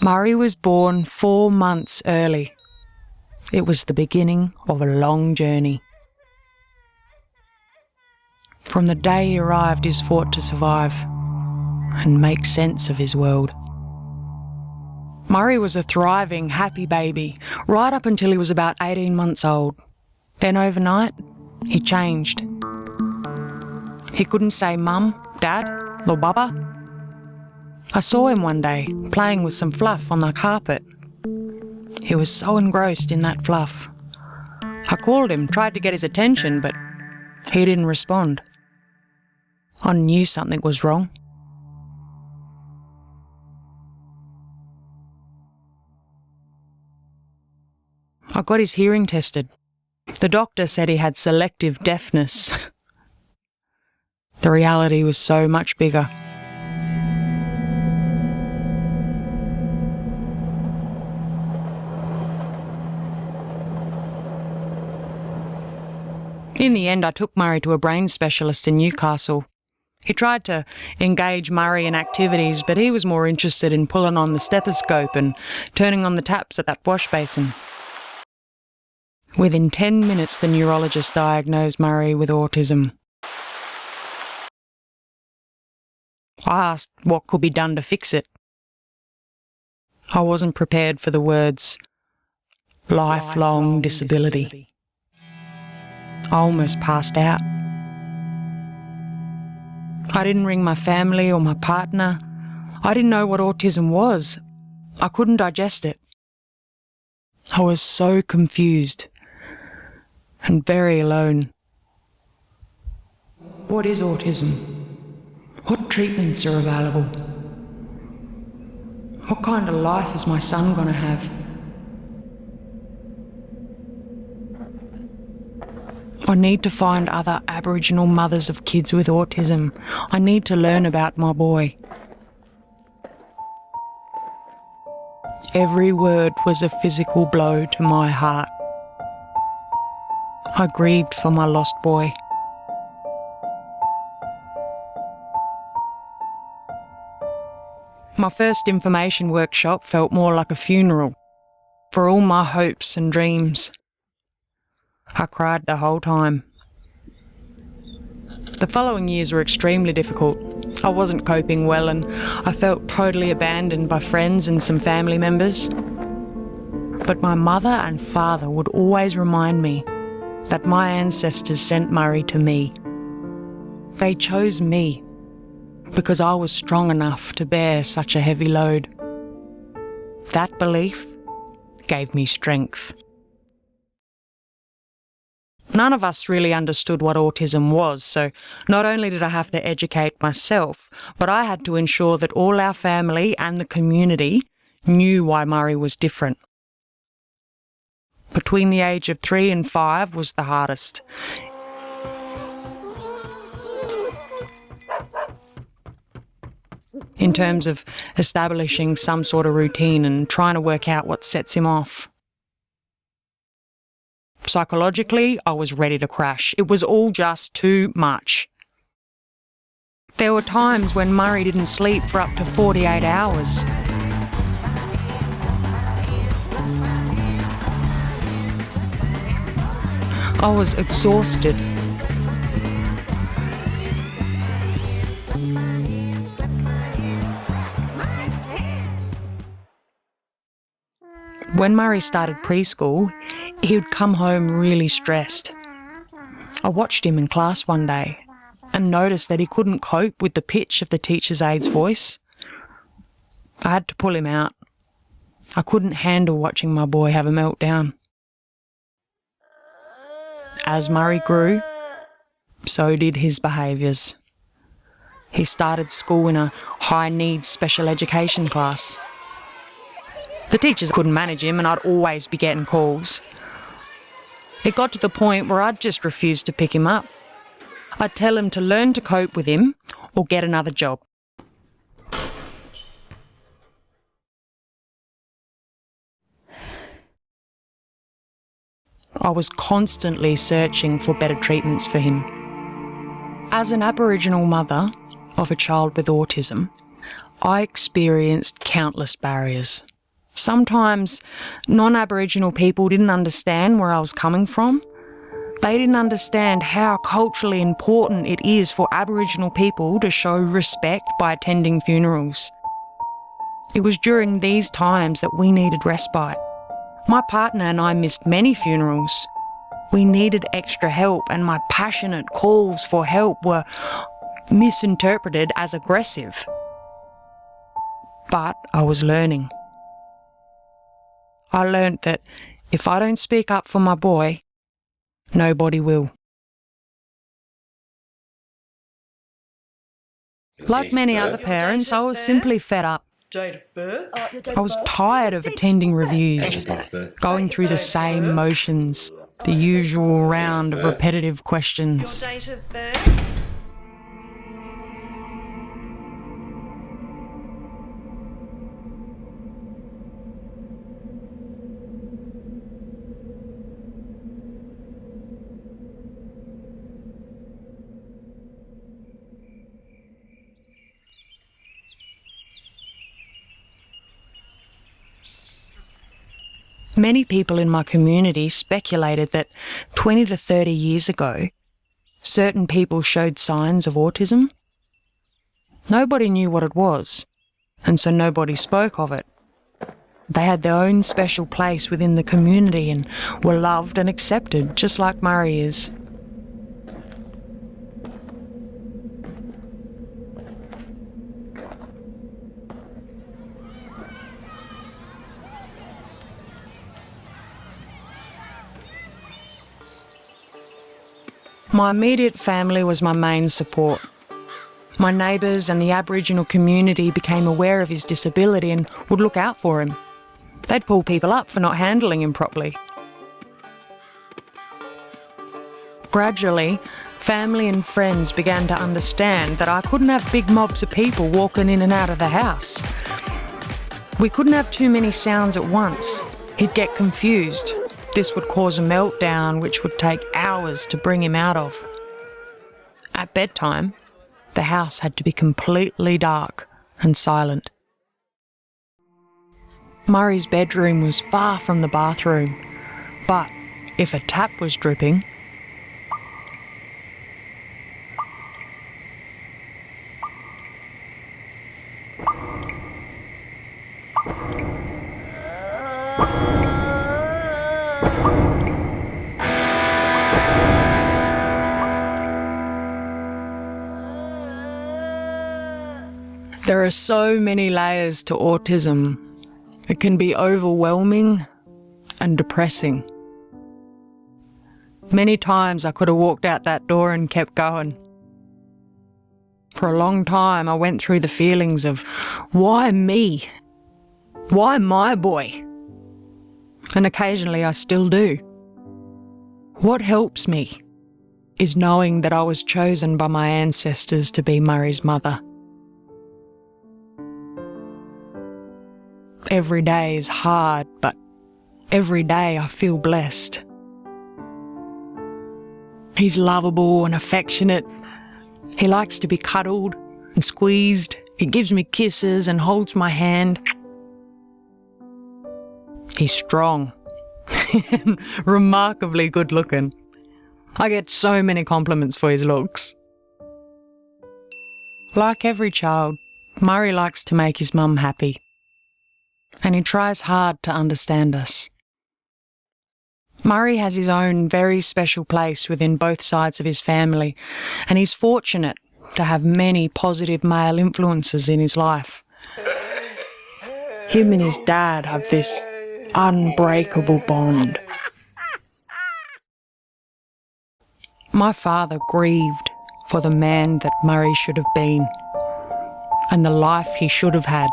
Murray was born 4 months early. It was the beginning of a long journey. From the day he arrived, he's fought to survive and make sense of his world. Murray was a thriving, happy baby, right up until he was about 18 months old. Then overnight, he changed. He couldn't say mum, dad, or baba. I saw him one day, playing with some fluff on the carpet. He was so engrossed in that fluff. I called him, tried to get his attention, but he didn't respond. I knew something was wrong. I got his hearing tested. The doctor said he had selective deafness. The reality was so much bigger. In the end, I took Murray to a brain specialist in Newcastle. He tried to engage Murray in activities, but he was more interested in pulling on the stethoscope and turning on the taps at that wash basin. Within 10 minutes, the neurologist diagnosed Murray with autism. I asked what could be done to fix it. I wasn't prepared for the words, lifelong disability. I almost passed out. I didn't ring my family or my partner. I didn't know what autism was. I couldn't digest it. I was so confused and very alone. What is autism? What treatments are available? What kind of life is my son going to have? I need to find other Aboriginal mothers of kids with autism. I need to learn about my boy. Every word was a physical blow to my heart. I grieved for my lost boy. My first information workshop felt more like a funeral for all my hopes and dreams. I cried the whole time. The following years were extremely difficult. I wasn't coping well and I felt totally abandoned by friends and some family members. But my mother and father would always remind me that my ancestors sent Murray to me. They chose me because I was strong enough to bear such a heavy load. That belief gave me strength. None of us really understood what autism was, so not only did I have to educate myself, but I had to ensure that all our family and the community knew why Murray was different. Between the age of 3 and 5 was the hardest. In terms of establishing some sort of routine and trying to work out what sets him off. Psychologically, I was ready to crash. It was all just too much. There were times when Murray didn't sleep for up to 48 hours. I was exhausted. When Murray started preschool, he would come home really stressed. I watched him in class one day and noticed that he couldn't cope with the pitch of the teacher's aide's voice. I had to pull him out. I couldn't handle watching my boy have a meltdown. As Murray grew, so did his behaviours. He started school in a high-needs special education class. The teachers couldn't manage him and I'd always be getting calls. It got to the point where I'd just refuse to pick him up. I'd tell him to learn to cope with him or get another job. I was constantly searching for better treatments for him. As an Aboriginal mother of a child with autism, I experienced countless barriers. Sometimes non-Aboriginal people didn't understand where I was coming from. They didn't understand how culturally important it is for Aboriginal people to show respect by attending funerals. It was during these times that we needed respite. My partner and I missed many funerals. We needed extra help, and my passionate calls for help were misinterpreted as aggressive. But I was learning. I learnt that if I don't speak up for my boy, nobody will. Like many other parents, I was simply fed up. Date of birth? I was tired of attending reviews, going through the same motions, the usual round of repetitive questions. Your date of birth? Many people in my community speculated that 20 to 30 years ago, certain people showed signs of autism. Nobody knew what it was, and so nobody spoke of it. They had their own special place within the community and were loved and accepted, just like Murray is. My immediate family was my main support. My neighbours and the Aboriginal community became aware of his disability and would look out for him. They'd pull people up for not handling him properly. Gradually, family and friends began to understand that I couldn't have big mobs of people walking in and out of the house. We couldn't have too many sounds at once. He'd get confused. This would cause a meltdown which would take hours to bring him out of. At bedtime, the house had to be completely dark and silent. Murray's bedroom was far from the bathroom, but if a tap was dripping, there are so many layers to autism. It can be overwhelming and depressing. Many times I could have walked out that door and kept going. For a long time I went through the feelings of, why me? Why my boy? And occasionally I still do. What helps me is knowing that I was chosen by my ancestors to be Murray's mother. Every day is hard, but every day I feel blessed. He's lovable and affectionate. He likes to be cuddled and squeezed. He gives me kisses and holds my hand. He's strong and remarkably good looking. I get so many compliments for his looks. Like every child, Murray likes to make his mum happy. And he tries hard to understand us. Murray has his own very special place within both sides of his family, and he's fortunate to have many positive male influences in his life. Him and his dad have this unbreakable bond. My father grieved for the man that Murray should have been, and the life he should have had.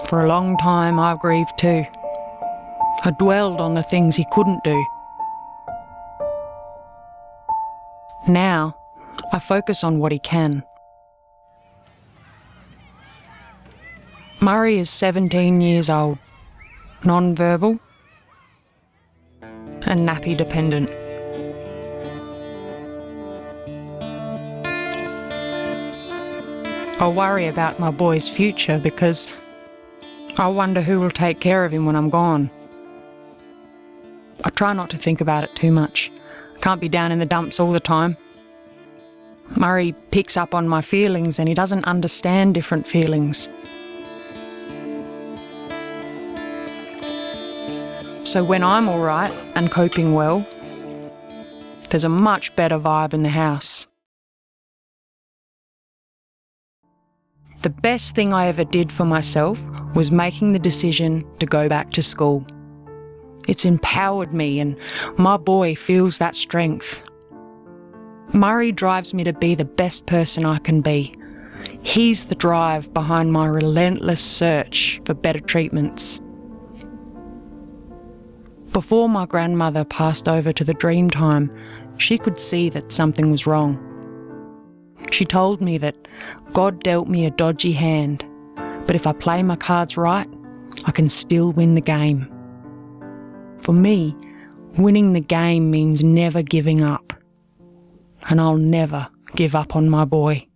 For a long time I've grieved too. I dwelled on the things he couldn't do. Now, I focus on what he can. Murray is 17 years old, non-verbal and nappy dependent. I worry about my boy's future because I wonder who will take care of him when I'm gone. I try not to think about it too much. Can't be down in the dumps all the time. Murray picks up on my feelings and he doesn't understand different feelings. So when I'm all right and coping well, there's a much better vibe in the house. The best thing I ever did for myself was making the decision to go back to school. It's empowered me and my boy feels that strength. Murray drives me to be the best person I can be. He's the drive behind my relentless search for better treatments. Before my grandmother passed over to the Dreamtime, she could see that something was wrong. She told me that God dealt me a dodgy hand, but if I play my cards right, I can still win the game. For me, winning the game means never giving up. And I'll never give up on my boy.